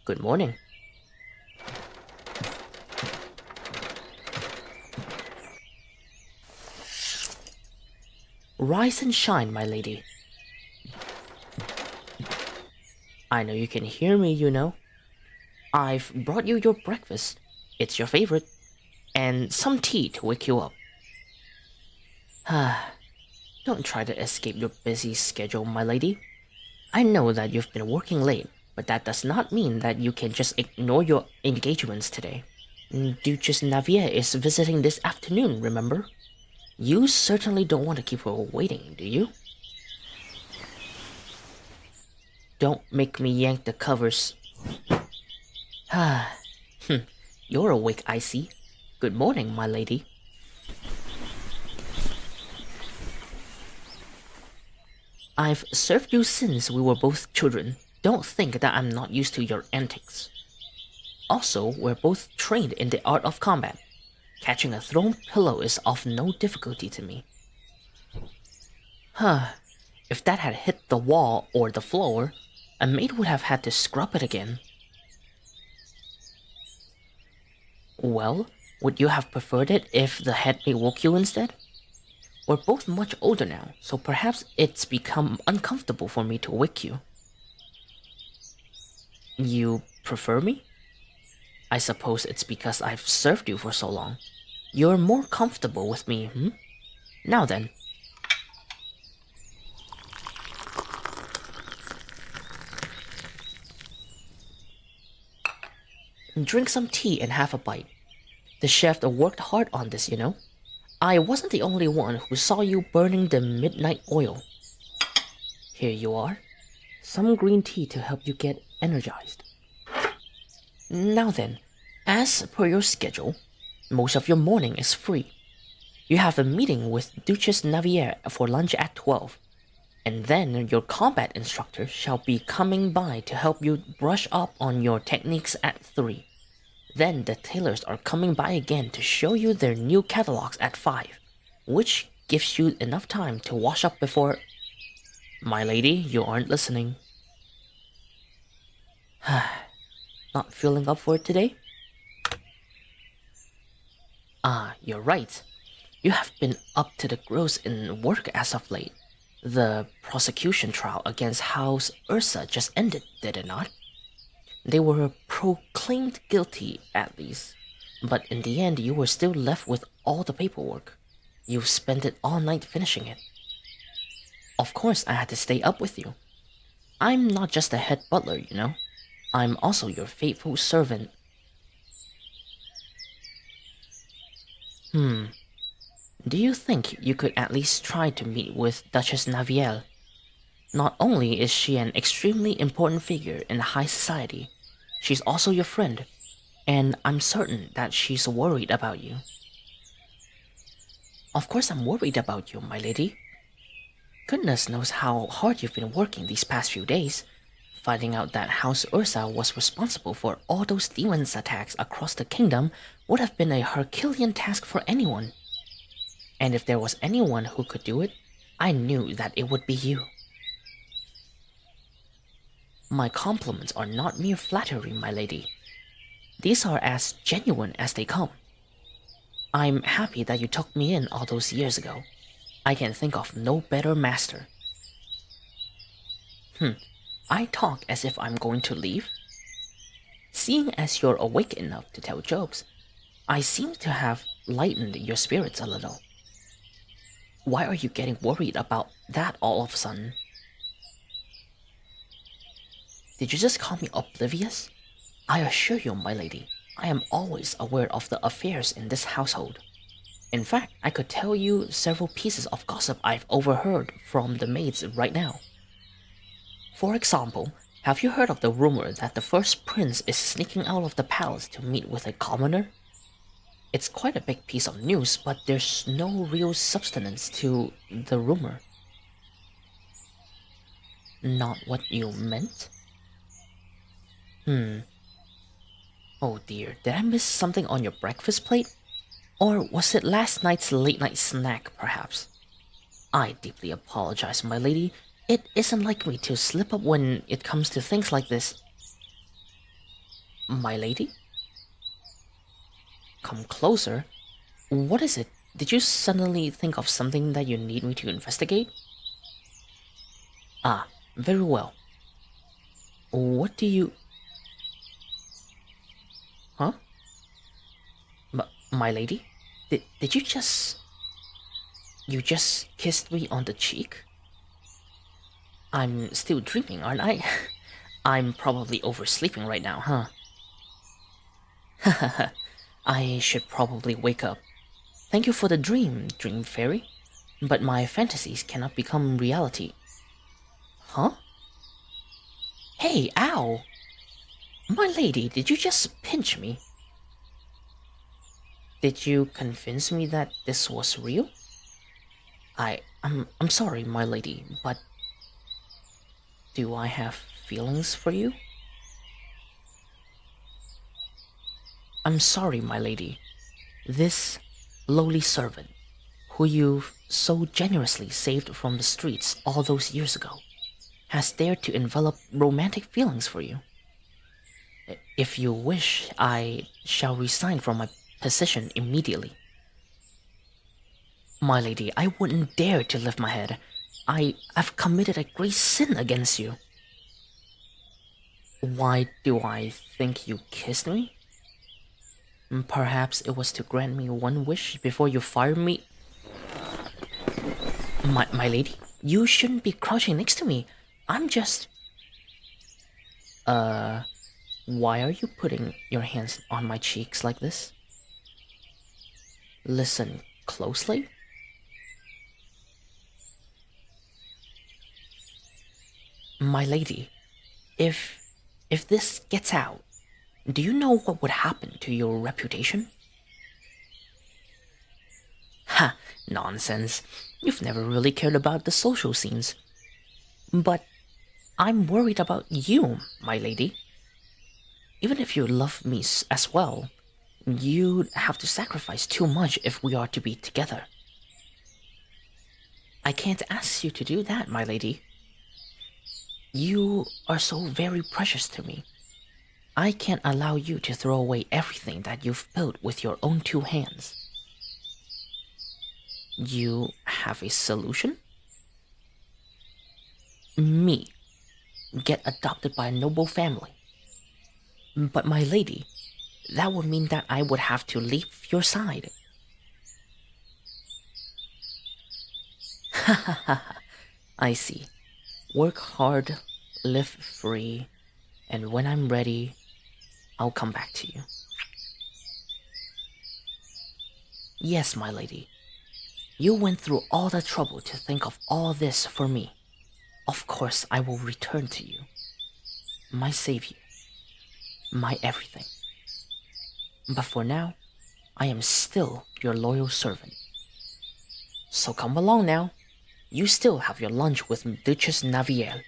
Good morning. Rise and shine, my lady. I know you can hear me, you know. I've brought you your breakfast. It's your favorite. And some tea to wake you up. Don't try to escape your busy schedule, my lady. I know that you've been working late, but that does not mean that you can just ignore your engagements today. Duchess Navier is visiting this afternoon, remember? You certainly don't want to keep her waiting, do you? Don't make me yank the covers. You're awake, I see. Good morning, my lady. I've served you since we were both children. Don't think that I'm not used to your antics. Also, we're both trained in the art of combat. Catching a thrown pillow is of no difficulty to me. If that had hit the wall or the floor, a maid would have had to scrub it again. Well, would you have preferred it if the head maid woke you instead? We're both much older now, so perhaps it's become uncomfortable for me to wake you. You prefer me? I suppose it's because I've served you for so long. You're more comfortable with me, Now then. Drink some tea and have a bite. The chef worked hard on this, you know. I wasn't the only one who saw you burning the midnight oil. Here you are. Some green tea to help you get energized. Now then, as per your schedule, most of your morning is free. You have a meeting with Duchess Navier for lunch at 12. And then your combat instructor shall be coming by to help you brush up on your techniques at 3. Then the tailors are coming by again to show you their new catalogs at 5, which gives you enough time to wash up before... My lady, you aren't listening. Not feeling up for it today? You're right. You have been up to the grills in work as of late. The prosecution trial against House Ursa just ended, did it not? They were proclaimed guilty, at least. But in the end, you were still left with all the paperwork. You've spent it all night finishing it. Of course, I had to stay up with you. I'm not just a head butler, you know. I'm also your faithful servant. Do you think you could at least try to meet with Duchess Naviel? Not only is she an extremely important figure in high society, she's also your friend, and I'm certain that she's worried about you. Of course I'm worried about you, my lady. Goodness knows how hard you've been working these past few days. Finding out that House Ursa was responsible for all those demons' attacks across the kingdom would have been a Herculean task for anyone. And if there was anyone who could do it, I knew that it would be you. My compliments are not mere flattery, my lady. These are as genuine as they come. I'm happy that you took me in all those years ago. I can think of no better master. I talk as if I'm going to leave? Seeing as you're awake enough to tell jokes, I seem to have lightened your spirits a little. Why are you getting worried about that all of a sudden? Did you just call me oblivious? I assure you, my lady, I am always aware of the affairs in this household. In fact, I could tell you several pieces of gossip I've overheard from the maids right now. For example, have you heard of the rumor that the first prince is sneaking out of the palace to meet with a commoner? It's quite a big piece of news, but there's no real substance to the rumor. Not what you meant? Oh dear, did I miss something on your breakfast plate? Or was it last night's late-night snack, perhaps? I deeply apologize, my lady. It isn't like me to slip up when it comes to things like this. My lady? Come closer? What is it? Did you suddenly think of something that you need me to investigate? Ah, very well. What do you... Huh? My lady? Did you just... You just kissed me on the cheek? I'm still dreaming, aren't I? I'm probably oversleeping right now, huh? Hahaha, I should probably wake up. Thank you for the dream, dream fairy. But my fantasies cannot become reality. Huh? Hey, ow! My lady, did you just pinch me? Did you convince me that this was real? I'm sorry, my lady, but do I have feelings for you? I'm sorry, my lady. This lowly servant, who you so generously saved from the streets all those years ago, has dared to envelop romantic feelings for you. If you wish, I shall resign from my position immediately. My lady, I wouldn't dare to lift my head. I've committed a great sin against you. Why do I think you kissed me? Perhaps it was to grant me one wish before you fired me. My lady, you shouldn't be crouching next to me. I'm just... Why are you putting your hands on my cheeks like this? Listen closely. My lady, if this gets out, do you know what would happen to your reputation? Ha, nonsense. You've never really cared about the social scenes. But I'm worried about you, my lady. Even if you love me as well, you'd have to sacrifice too much if we are to be together. I can't ask you to do that, my lady. You are so very precious to me. I can't allow you to throw away everything that you've built with your own two hands. You have a solution? Me. Get adopted by a noble family. But my lady, that would mean that I would have to leave your side. Ha ha ha. I see. Work hard, live free, and when I'm ready, I'll come back to you. Yes, my lady. You went through all the trouble to think of all this for me. Of course I will return to you. My savior. My everything. But for now, I am still your loyal servant. So come along now. You still have your lunch with Duchess Naviel.